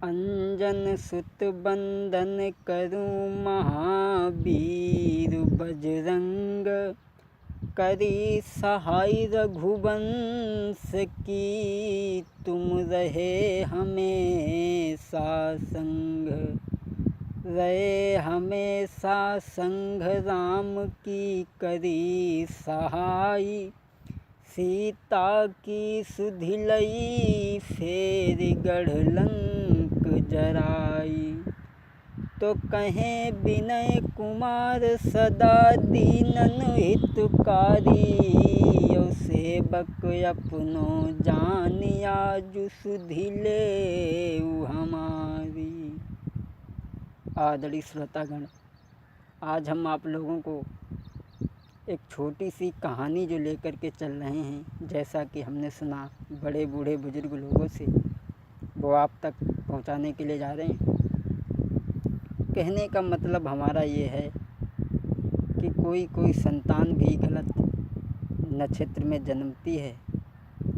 अंजन सुत बंदन करूं महावीर बजरंग। करी सहाय रघुवंश की तुम रहे हमेशा संग। रहे हमेशा संग राम की करी सहाय। सीता की सुधिलई फेर गढ़ लंक जराई। तो कहें विनय कुमार सदा दीनन हितकारी। यो सेवक अपनो जानिया जो सुधिले हमारी। आदरणीय श्रोतागण, आज हम आप लोगों को एक छोटी सी कहानी जो लेकर के चल रहे हैं, जैसा कि हमने सुना बड़े बूढ़े बुजुर्ग लोगों से, वो आप तक पहुंचाने के लिए जा रहे हैं। कहने का मतलब हमारा ये है कि कोई संतान भी गलत नक्षत्र में जन्मती है,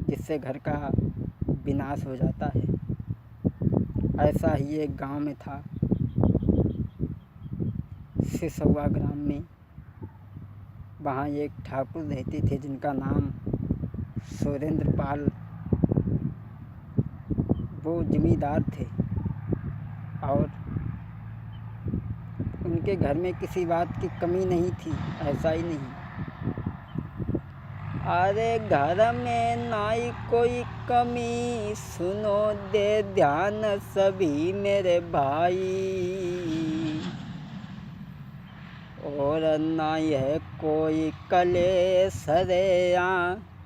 जिससे घर का विनाश हो जाता है। ऐसा ही एक गांव में था, सिसौआ ग्राम में। वहाँ एक ठाकुर रहते थे जिनका नाम सुरेंद्र पाल। वो जमींदार थे और उनके घर में किसी बात की कमी नहीं थी, ऐसा ही नहीं। अरे घर में नाई कोई कमी, सुनो दे ध्यान सभी मेरे भाई। और नाई है कोई कलेश रे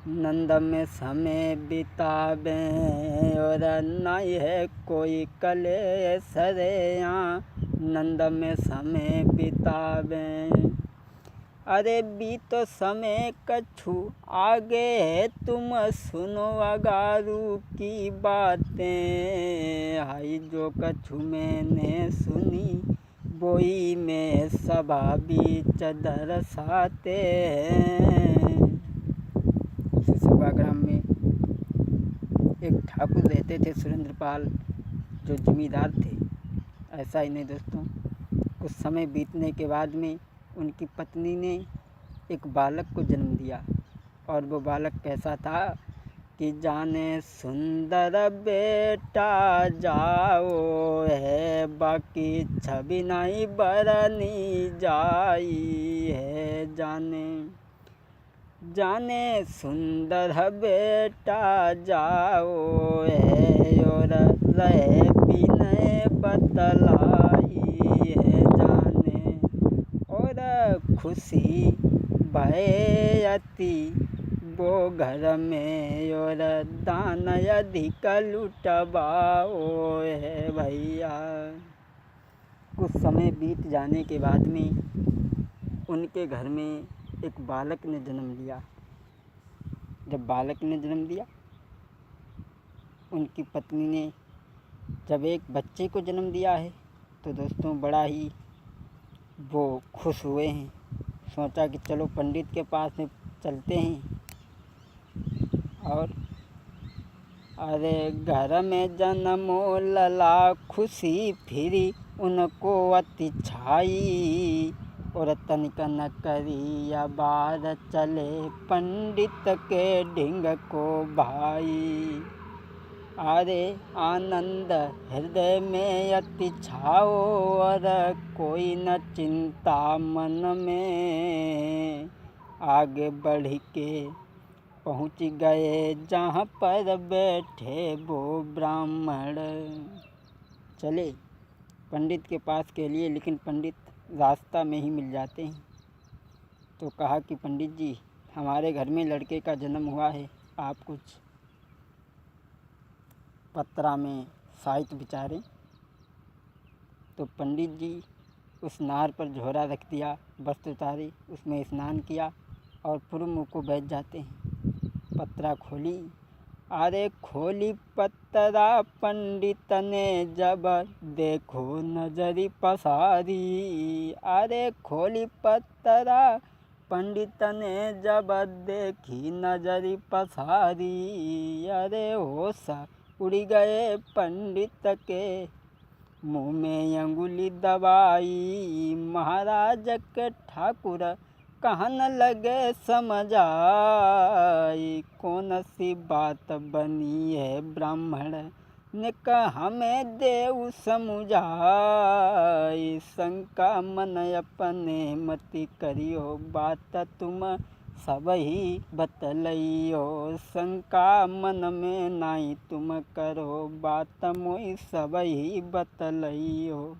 नंद में समय बितावे। और नाई है कोई कलेश रे नंद में समय बितावे। अरे बीतो समय कछु आगे है, तुम सुनो अगारू की बातें। हाई जो कछु मैंने सुनी, बोई में सभा बीच दर्शाते हैं। सिसौआ ग्राम में एक ठाकुर रहते थे सुरेंद्र पाल, जो जमींदार थे। ऐसा ही नहीं दोस्तों, कुछ समय बीतने के बाद में उनकी पत्नी ने एक बालक को जन्म दिया। और वो बालक कैसा था कि जाने सुंदर बेटा जाओ है, बाकी छवि नहीं बरनी जाई है। जाने सुंदर बेटा जाओ है, और रहे विनय बतलाई है। जाने और खुशी भय अति वो घर में, और दान अधिक लुटवाओ है भैया। कुछ समय बीत जाने के बाद में उनके घर में एक बालक ने जन्म लिया। जब बालक ने जन्म दिया, उनकी पत्नी ने जब एक बच्चे को जन्म दिया है, तो दोस्तों बड़ा ही वो खुश हुए हैं। सोचा कि चलो पंडित के पास में चलते हैं। और अरे घर में जन्मो लला खुशी फिरी उनको अति छाई। और तनिक न करी बार चले पंडित के ढिंग को भाई। अरे आनंद हृदय में अति छाओ, और कोई न चिंता मन में। आगे बढ़ के पहुँच गए जहाँ पर बैठे वो ब्राह्मण। चले पंडित के पास के लिए, लेकिन पंडित रास्ता में ही मिल जाते हैं। तो कहा कि पंडित जी, हमारे घर में लड़के का जन्म हुआ है, आप कुछ पत्रा में साहित्य विचारें। तो पंडित जी उस नार पर झोरा रख दिया, वस्त्र उतारे, उसमें स्नान किया और पूर्व मुँह को बैठ जाते हैं। पत्रा खोली। अरे खोली पत्रा पंडित ने जब देखो नजरी पसारी। अरे खोली पत्रा पंडित ने जब देखी नजरी पसारी। अरे उड़ गए पंडित के मुँह में अंगुली दबाई। महाराज के ठाकुर कहन लगे समझ आई। कौन सी बात बनी है ब्राह्मण ने कहा हमें देव समुझाई। शंका मन अपने मति करियो बात तुम सब ही बतलइयो। शंका मन में नाई तुम करो बात मोई सब ही बतलइयो।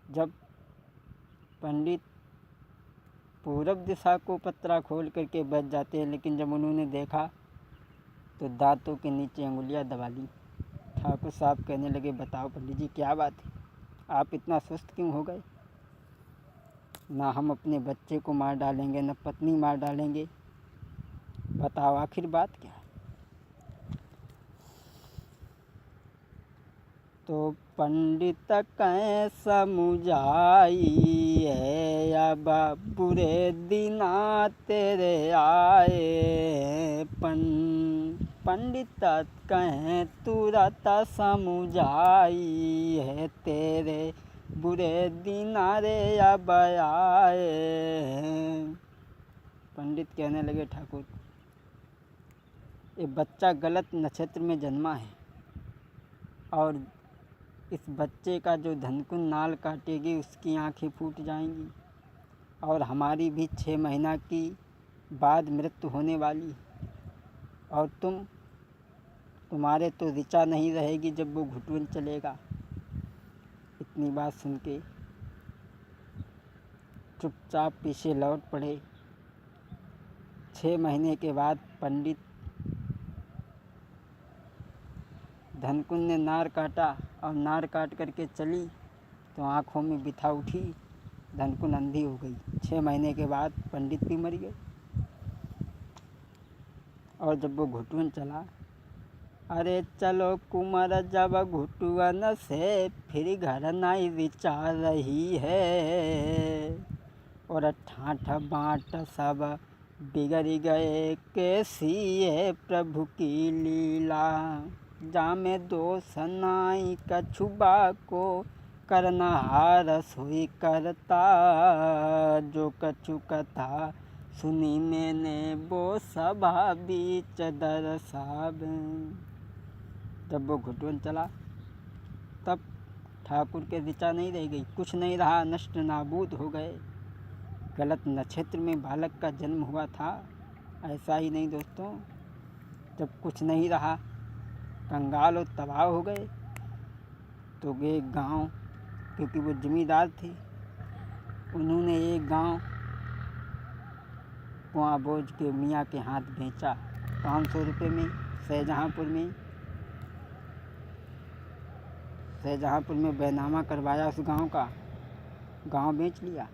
जब पंडित पूरब दिशा को पत्रा खोल करके बैठ जाते हैं, लेकिन जब उन्होंने देखा तो दांतों के नीचे अंगुलियां दबा ली। ठाकुर साहब कहने लगे बताओ पंडित जी क्या बात है, आप इतना सुस्त क्यों हो गए? ना हम अपने बच्चे को मार डालेंगे न पत्नी मार डालेंगे, बताओ आखिर बात क्या है? तो पंडित कहें समुझाई है अब बुरे दिना तेरे आए। पंडित कहें तुरंत समुझाई है तेरे बुरे दिन रे अब आए। पंडित कहने लगे ठाकुर ये बच्चा गलत नक्षत्र में जन्मा है और इस बच्चे का जो धनकुन नाल काटेगी उसकी आंखें फूट जाएंगी और हमारी भी 6 महीना की बाद मृत्यु होने वाली। और तुम्हारे तो ऋचा नहीं रहेगी जब वो घुटुन चलेगा। इतनी बात सुन के चुपचाप पीछे लौट पड़े। 6 महीने के बाद पंडित धनकुन ने नार काटा और नार काट करके चली तो आँखों में बिथा उठी, धनकुन अंधी हो गई। 6 महीने के बाद पंडित भी मर गए। और जब वो घुटुन चला, अरे चलो कुमार जब घुटुअन से फिर घर नहीं विचार रही है। और ठाठ बाट सब बिगड़ गए कैसी है प्रभु की लीला। जामे दोष नाई कछुबा को करना हार सोई करता। जो कछु कथा सुनी मैंने वो सभा बीच दरसाब। जब वो घुटुन चला तब ठाकुर के ऋचा नहीं रह गई, कुछ नहीं रहा, नष्ट नाबूद हो गए। गलत नक्षत्र में बालक का जन्म हुआ था, ऐसा ही नहीं दोस्तों, जब कुछ नहीं रहा कंगाल और तबाह हो गए तो गए गांव, क्योंकि वो जमींदार थे। उन्होंने एक गांव कुआं बोझ के मियाँ के हाथ बेचा 500 रुपये में। शाहजहाँपुर में बैनामा करवाया उस गांव का, गांव बेच लिया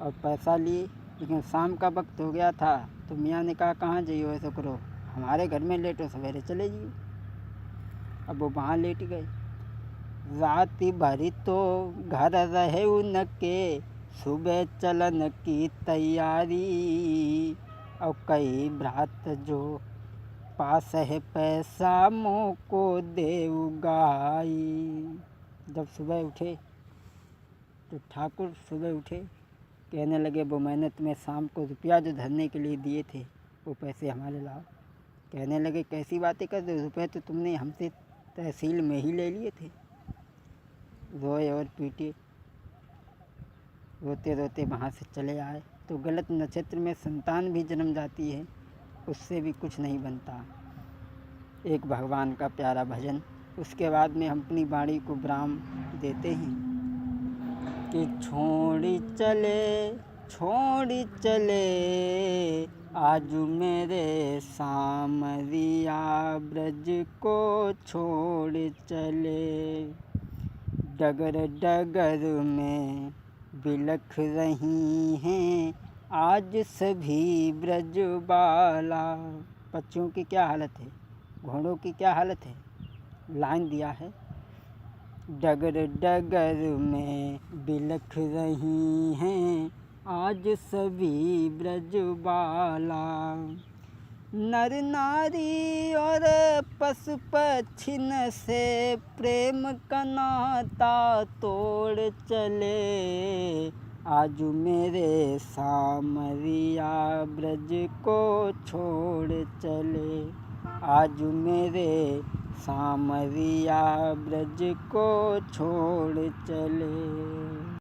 और पैसा लिए। लेकिन शाम का वक्त हो गया था तो मियाँ ने कहा कहाँ जाइयो, ऐसा करो हमारे घर में लेटो, सवेरे चले जाइए। अब वो वहाँ लेट गए। रात भरी तो घर रहे उनके, सुबह चलन की तैयारी। और कई भ्रात जो पास है पैसा मोको देव गाई। जब सुबह उठे तो ठाकुर सुबह उठे, कहने लगे वो मैंने तुम्हें शाम को रुपया जो धरने के लिए दिए थे वो पैसे हमारे लाओ। कहने लगे कैसी बातें कर दो, रुपये तो तुमने हमसे तहसील में ही ले लिए थे। रोए और पीटे, रोते रोते वहाँ से चले आए। तो गलत नक्षत्र में संतान भी जन्म जाती है, उससे भी कुछ नहीं बनता। एक भगवान का प्यारा भजन, उसके बाद में हम अपनी वाणी को विराम देते हैं कि छोड़ी चले आज मेरे सामरिया ब्रज को छोड़ चले। डगर डगर में बिलख रही हैं आज सभी ब्रजबाला। पक्षियों की क्या हालत है, घोड़ों की क्या हालत है। लाइन दिया है, डगर डगर में बिलख रही हैं आज सभी ब्रजबाला। नर नारी और पशु पक्षिन से प्रेम का नाता तोड़ चले। आजू मेरे सामरिया ब्रज को छोड़ चले। आजू मेरे सामरिया ब्रज को छोड़ चले।